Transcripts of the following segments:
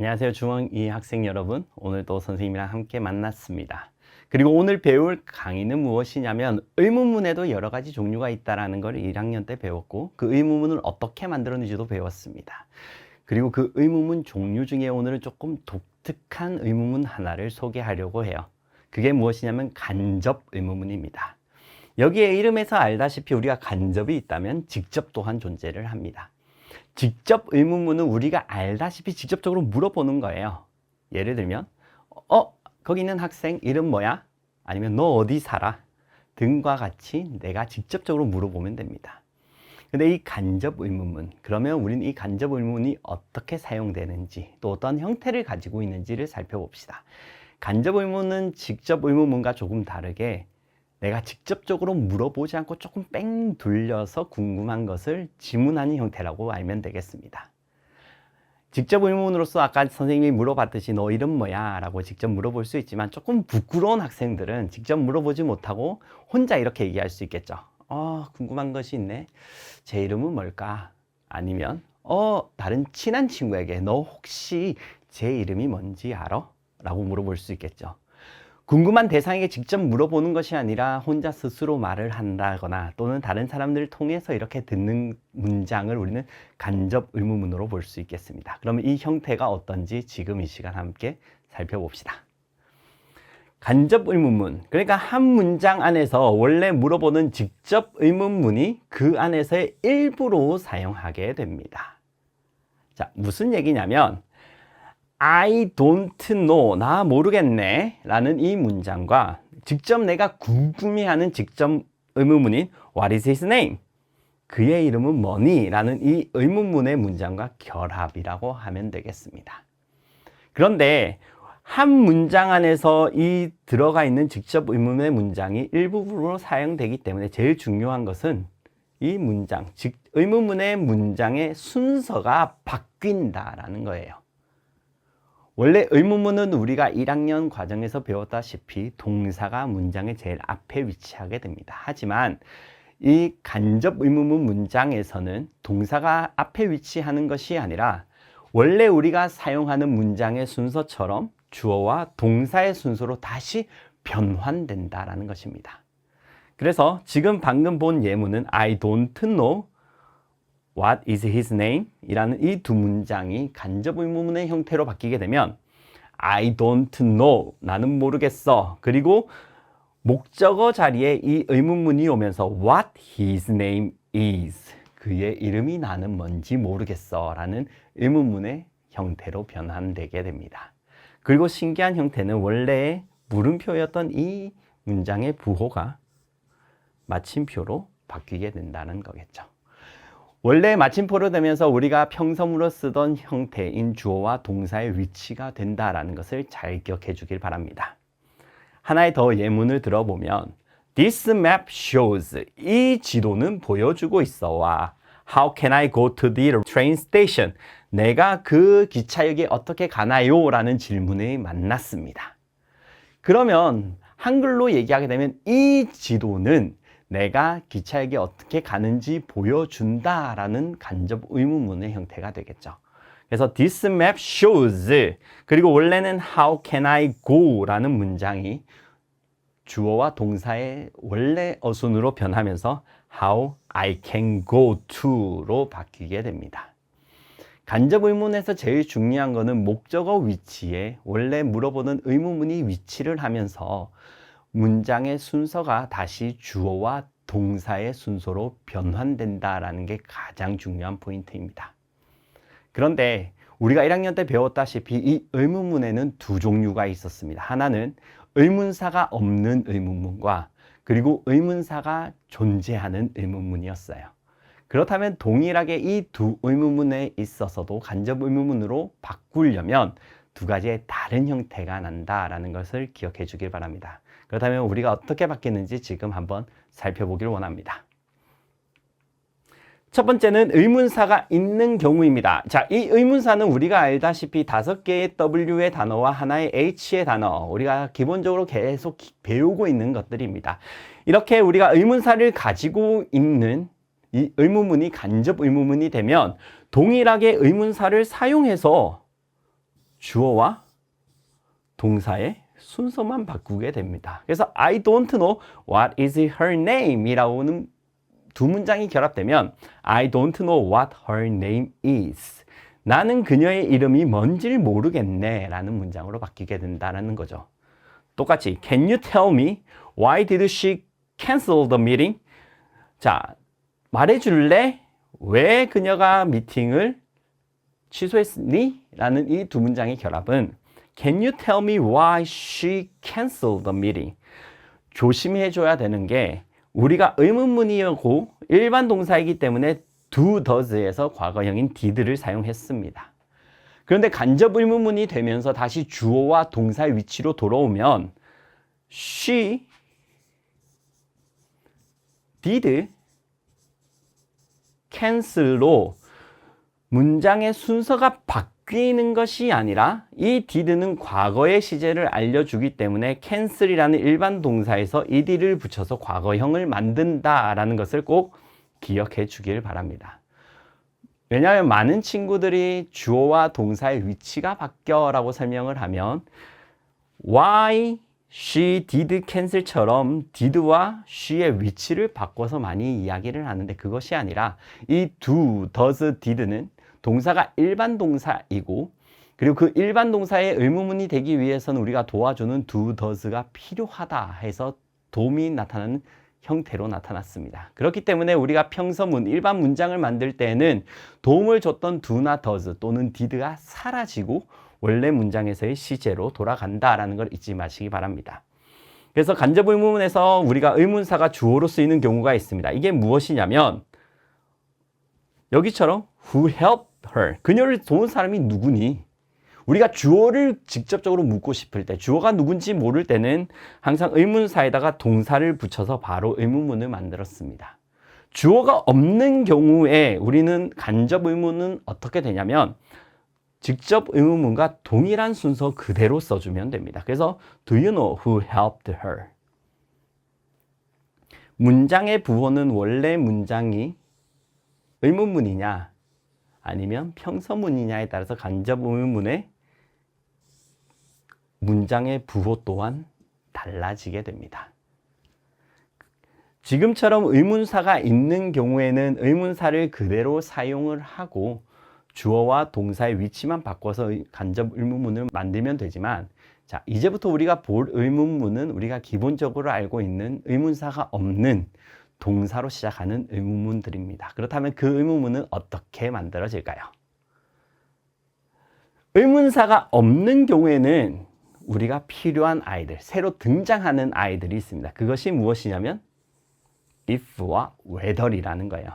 안녕하세요. 중앙2 학생 여러분. 오늘도 선생님이랑 함께 만났습니다. 그리고 오늘 배울 강의는 무엇이냐면 의문문에도 여러 가지 종류가 있다는 걸 1학년 때 배웠고 그 의문문을 어떻게 만들었는지도 배웠습니다. 그리고 그 의문문 종류 중에 오늘은 조금 독특한 의문문 하나를 소개하려고 해요. 그게 무엇이냐면 간접 의문문입니다. 여기에 이름에서 알다시피 우리가 간접이 있다면 직접 또한 존재를 합니다. 직접 의문문은 우리가 알다시피 직접적으로 물어보는 거예요. 예를 들면 거기 있는 학생 이름 뭐야? 아니면 너 어디 살아? 등과 같이 내가 직접적으로 물어보면 됩니다. 근데 이 간접 의문문, 그러면 우리는 이 간접 의문문이 어떻게 사용되는지 또 어떤 형태를 가지고 있는지를 살펴봅시다. 간접 의문문은 직접 의문문과 조금 다르게 내가 직접적으로 물어보지 않고 조금 뺑 돌려서 궁금한 것을 지문하는 형태라고 알면 되겠습니다. 직접 의문으로서 아까 선생님이 물어봤듯이 너 이름 뭐야? 라고 직접 물어볼 수 있지만 조금 부끄러운 학생들은 직접 물어보지 못하고 혼자 이렇게 얘기할 수 있겠죠. 궁금한 것이 있네. 제 이름은 뭘까? 아니면 다른 친한 친구에게 너 혹시 제 이름이 뭔지 알아? 라고 물어볼 수 있겠죠. 궁금한 대상에게 직접 물어보는 것이 아니라 혼자 스스로 말을 한다거나 또는 다른 사람들을 통해서 이렇게 듣는 문장을 우리는 간접 의문문으로 볼 수 있겠습니다. 그러면 이 형태가 어떤지 지금 이 시간 함께 살펴봅시다. 간접 의문문, 그러니까 한 문장 안에서 원래 물어보는 직접 의문문이 그 안에서의 일부로 사용하게 됩니다. 자, 무슨 얘기냐면 I don't know, 나 모르겠네 라는 이 문장과 직접 내가 궁금해하는 직접 의문문인 What is his name? 그의 이름은 뭐니? 라는 이 의문문의 문장과 결합이라고 하면 되겠습니다. 그런데 한 문장 안에서 이 들어가 있는 직접 의문문의 문장이 일부분으로 사용되기 때문에 제일 중요한 것은 이 문장, 즉 의문문의 문장의 순서가 바뀐다라는 거예요. 원래 의문문은 우리가 1학년 과정에서 배웠다시피 동사가 문장의 제일 앞에 위치하게 됩니다. 하지만 이 간접 의문문 문장에서는 동사가 앞에 위치하는 것이 아니라 원래 우리가 사용하는 문장의 순서처럼 주어와 동사의 순서로 다시 변환된다라는 것입니다. 그래서 지금 방금 본 예문은 I don't know What is his name? 이라는 이 두 문장이 간접 의문문의 형태로 바뀌게 되면 I don't know, 나는 모르겠어. 그리고 목적어 자리에 이 의문문이 오면서 What his name is, 그의 이름이 나는 뭔지 모르겠어 라는 의문문의 형태로 변환되게 됩니다. 그리고 신기한 형태는 원래의 물음표였던 이 문장의 부호가 마침표로 바뀌게 된다는 거겠죠. 원래 마침표로 되면서 우리가 평소문으로 쓰던 형태인 주어와 동사의 위치가 된다라는 것을 잘 기억해 주길 바랍니다. 하나의 더 예문을 들어보면 This map shows, 이 지도는 보여주고 있어와 How can I go to the train station? 내가 그 기차역에 어떻게 가나요? 라는 질문이 만났습니다. 그러면 한글로 얘기하게 되면 이 지도는 내가 기차역에 어떻게 가는지 보여준다라는 간접 의문문의 형태가 되겠죠. 그래서 This map shows, 그리고 원래는 How can I go? 라는 문장이 주어와 동사의 원래 어순으로 변하면서 How I can go to로 바뀌게 됩니다. 간접 의문에서 제일 중요한 것은 목적어 위치에 원래 물어보는 의문문이 위치를 하면서 문장의 순서가 다시 주어와 동사의 순서로 변환된다라는 게 가장 중요한 포인트입니다. 그런데 우리가 1학년 때 배웠다시피 이 의문문에는 두 종류가 있었습니다. 하나는 의문사가 없는 의문문과 그리고 의문사가 존재하는 의문문이었어요. 그렇다면 동일하게 이 두 의문문에 있어서도 간접 의문문으로 바꾸려면 두 가지의 다른 형태가 난다라는 것을 기억해 주길 바랍니다. 그렇다면 우리가 어떻게 바뀌는지 지금 한번 살펴보길 원합니다. 첫 번째는 의문사가 있는 경우입니다. 자, 이 의문사는 우리가 알다시피 5개의 W의 단어와 하나의 H의 단어, 우리가 기본적으로 계속 배우고 있는 것들입니다. 이렇게 우리가 의문사를 가지고 있는 이 의문문이 간접 의문문이 되면 동일하게 의문사를 사용해서 주어와 동사의 순서만 바꾸게 됩니다. 그래서 I don't know what is her name 이라고는 두 문장이 결합되면 I don't know what her name is. 나는 그녀의 이름이 뭔지를 모르겠네 라는 문장으로 바뀌게 된다는 거죠. 똑같이 Can you tell me why did she cancel the meeting? 자, 말해줄래? 왜 그녀가 미팅을 취소했니? 라는 이 두 문장의 결합은 Can you tell me why she canceled the meeting? 조심해 줘야 되는 게 우리가 의문문이고 일반 동사이기 때문에 do, does에서 과거형인 did를 사용했습니다. 그런데 간접 의문문이 되면서 다시 주어와 동사의 위치로 돌아오면 she did cancel로 문장의 순서가 바뀌는 것이 아니라 이 did는 과거의 시제를 알려주기 때문에 cancel이라는 일반 동사에서 ed를 붙여서 과거형을 만든다라는 것을 꼭 기억해 주길 바랍니다. 왜냐하면 많은 친구들이 주어와 동사의 위치가 바뀌어 라고 설명을 하면 why she did cancel처럼 did와 she의 위치를 바꿔서 많이 이야기를 하는데 그것이 아니라 이 do, does, did는 동사가 일반 동사이고 그리고 그 일반 동사의 의문문이 되기 위해서는 우리가 도와주는 do, does가 필요하다 해서 도움이 나타나는 형태로 나타났습니다. 그렇기 때문에 우리가 평서문, 일반 문장을 만들 때에는 도움을 줬던 do나 does 또는 did가 사라지고 원래 문장에서의 시제로 돌아간다라는 걸 잊지 마시기 바랍니다. 그래서 간접 의문문에서 우리가 의문사가 주어로 쓰이는 경우가 있습니다. 이게 무엇이냐면 여기처럼 who helped her, 그녀를 도운 사람이 누구니? 우리가 주어를 직접적으로 묻고 싶을 때, 주어가 누군지 모를 때는 항상 의문사에다가 동사를 붙여서 바로 의문문을 만들었습니다. 주어가 없는 경우에 우리는 간접 의문은 어떻게 되냐면 직접 의문문과 동일한 순서 그대로 써주면 됩니다. 그래서 Do you know who helped her? 문장의 부호는 원래 문장이 의문문이냐 아니면 평서문이냐에 따라서 간접 의문문의 문장의 부호 또한 달라지게 됩니다. 지금처럼 의문사가 있는 경우에는 의문사를 그대로 사용을 하고 주어와 동사의 위치만 바꿔서 간접 의문문을 만들면 되지만 자, 이제부터 우리가 볼 의문문은 우리가 기본적으로 알고 있는 의문사가 없는 동사로 시작하는 의문문들입니다. 그렇다면 그 의문문은 어떻게 만들어질까요? 의문사가 없는 경우에는 우리가 필요한 아이들, 새로 등장하는 아이들이 있습니다. 그것이 무엇이냐면 if와 whether이라는 거예요.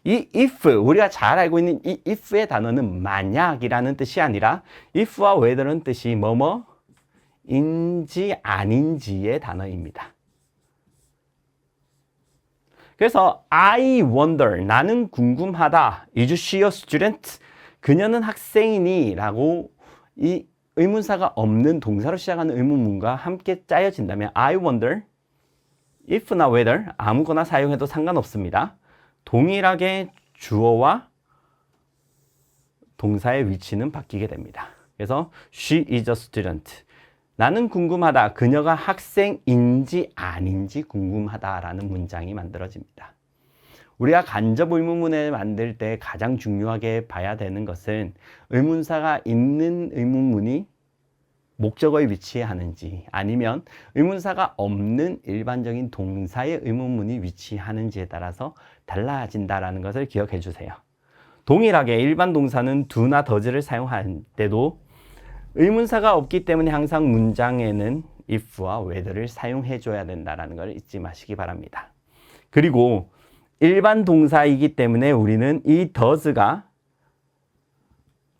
이 if, 우리가 잘 알고 있는 이 if의 단어는 만약이라는 뜻이 아니라 if와 whether은 뜻이 뭐뭐인지 아닌지의 단어입니다. 그래서 I wonder, 나는 궁금하다. Is she a student? 그녀는 학생이니? 라고 이 의문사가 없는 동사로 시작하는 의문문과 함께 짜여진다면 I wonder, if나 whether 아무거나 사용해도 상관없습니다. 동일하게 주어와 동사의 위치는 바뀌게 됩니다. 그래서 she is a student. 나는 궁금하다. 그녀가 학생인지 아닌지 궁금하다라는 문장이 만들어집니다. 우리가 간접 의문문을 만들 때 가장 중요하게 봐야 되는 것은 의문사가 있는 의문문이 목적어에 위치하는지 아니면 의문사가 없는 일반적인 동사의 의문문이 위치하는지에 따라서 달라진다는 것을 기억해 주세요. 동일하게 일반 동사는 do나 does를 사용할 때도 의문사가 없기 때문에 항상 문장에는 if와 whether를 사용해 줘야 된다는 걸 잊지 마시기 바랍니다. 그리고 일반 동사이기 때문에 우리는 이 does가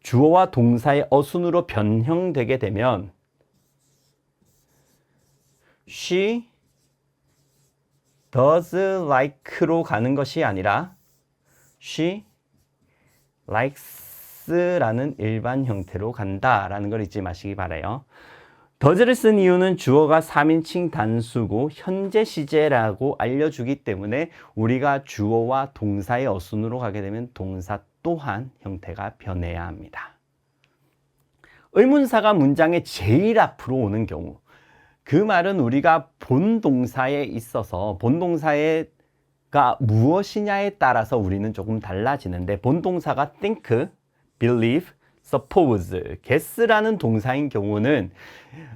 주어와 동사의 어순으로 변형되게 되면 she does like로 가는 것이 아니라 she likes라는 일반 형태로 간다라는 걸 잊지 마시기 바라요. does를 쓴 이유는 주어가 3인칭 단수고 현재 시제라고 알려주기 때문에 우리가 주어와 동사의 어순으로 가게 되면 동사 또한 형태가 변해야 합니다. 의문사가 문장의 제일 앞으로 오는 경우, 그 말은 우리가 본동사에 있어서 본동사가 무엇이냐에 따라서 우리는 조금 달라지는데, 본동사가 think, believe, suppose, guess라는 동사인 경우는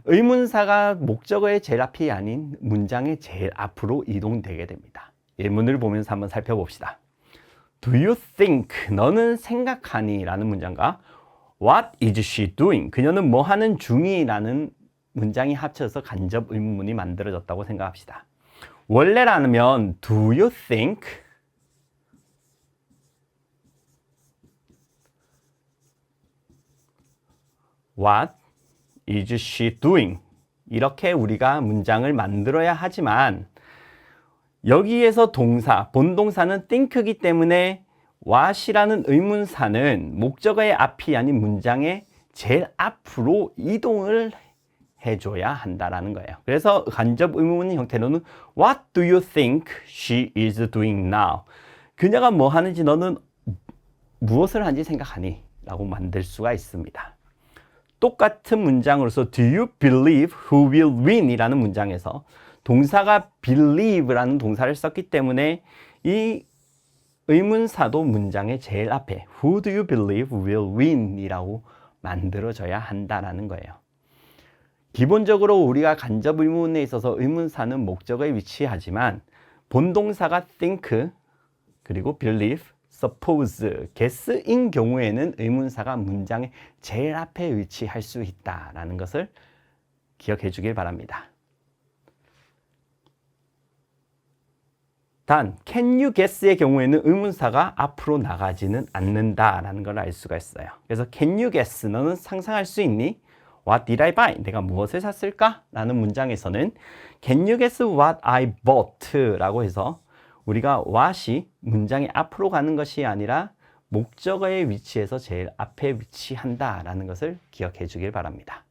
의문사가 목적어의 제일 앞이 아닌 문장의 제일 앞으로 이동되게 됩니다. 예문을 보면서 한번 살펴봅시다. Do you think? 너는 생각하니? 라는 문장과 What is she doing? 그녀는 뭐 하는 중이? 라는 문장이 합쳐서 간접 의문문이 만들어졌다고 생각합시다. 원래라면 Do you think? What is she doing? 이렇게 우리가 문장을 만들어야 하지만 여기에서 동사, 본동사는 think이기 때문에 what이라는 의문사는 목적어의 앞이 아닌 문장의 제일 앞으로 이동을 해줘야 한다라는 거예요. 그래서 간접 의문문 형태로는 What do you think she is doing now? 그녀가 뭐 하는지 너는 무엇을 하는지 생각하니? 라고 만들 수가 있습니다. 똑같은 문장으로서 Do you believe who will win? 이라는 문장에서 동사가 believe라는 동사를 썼기 때문에 이 의문사도 문장의 제일 앞에 Who do you believe will win? 이라고 만들어져야 한다라는 거예요. 기본적으로 우리가 간접 의문문에 있어서 의문사는 목적어에 위치하지만 본동사가 think, 그리고 believe, suppose, guess인 경우에는 의문사가 문장의 제일 앞에 위치할 수 있다라는 것을 기억해 주길 바랍니다. 단, can you guess의 경우에는 의문사가 앞으로 나가지는 않는다라는 걸 알 수가 있어요. 그래서 can you guess? 너는 상상할 수 있니? What did I buy? 내가 무엇을 샀을까? 라는 문장에서는 can you guess what I bought? 라고 해서 우리가 what이 문장의 앞으로 가는 것이 아니라 목적어의 위치에서 제일 앞에 위치한다라는 것을 기억해 주길 바랍니다.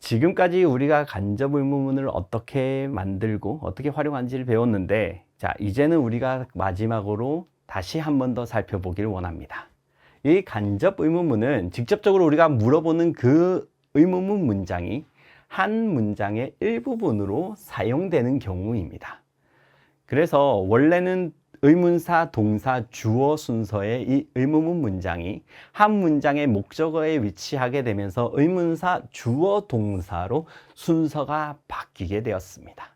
지금까지 우리가 간접 의문문을 어떻게 만들고 어떻게 활용하는지를 배웠는데, 자, 이제는 우리가 마지막으로 다시 한 번 더 살펴보길 원합니다. 이 간접 의문문은 직접적으로 우리가 물어보는 그 의문문 문장이 한 문장의 일부분으로 사용되는 경우입니다. 그래서 원래는 의문사, 동사, 주어 순서의 이 의문문 문장이 한 문장의 목적어에 위치하게 되면서 의문사, 주어, 동사로 순서가 바뀌게 되었습니다.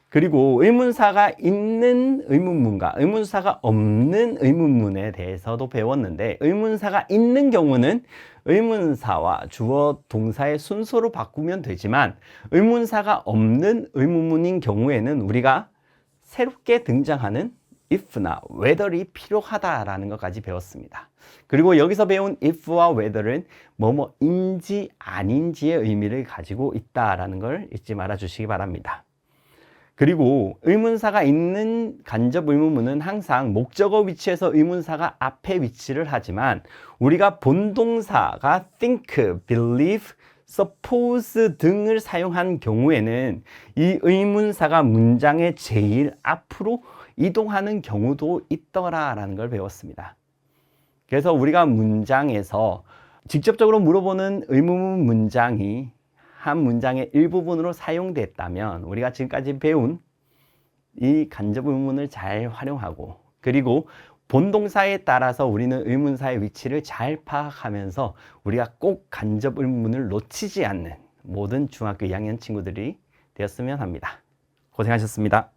그리고 의문사가 있는 의문문과 의문사가 없는 의문문에 대해서도 배웠는데, 의문사가 있는 경우는 의문사와 주어, 동사의 순서로 바꾸면 되지만 의문사가 없는 의문문인 경우에는 우리가 새롭게 등장하는 if나 whether이 필요하다라는 것까지 배웠습니다. 그리고 여기서 배운 if와 whether은 뭐뭐인지 아닌지의 의미를 가지고 있다라는 걸 잊지 말아 주시기 바랍니다. 그리고 의문사가 있는 간접 의문문은 항상 목적어 위치에서 의문사가 앞에 위치를 하지만 우리가 본동사가 think, believe, suppose 등을 사용한 경우에는 이 의문사가 문장의 제일 앞으로 이동하는 경우도 있더라라는 걸 배웠습니다. 그래서 우리가 문장에서 직접적으로 물어보는 의문문 문장이 한 문장의 일부분으로 사용됐다면 우리가 지금까지 배운 이 간접 의문문을 잘 활용하고, 그리고 본동사에 따라서 우리는 의문사의 위치를 잘 파악하면서 우리가 꼭 간접 의문문을 놓치지 않는 모든 중학교 2학년 친구들이 되었으면 합니다. 고생하셨습니다.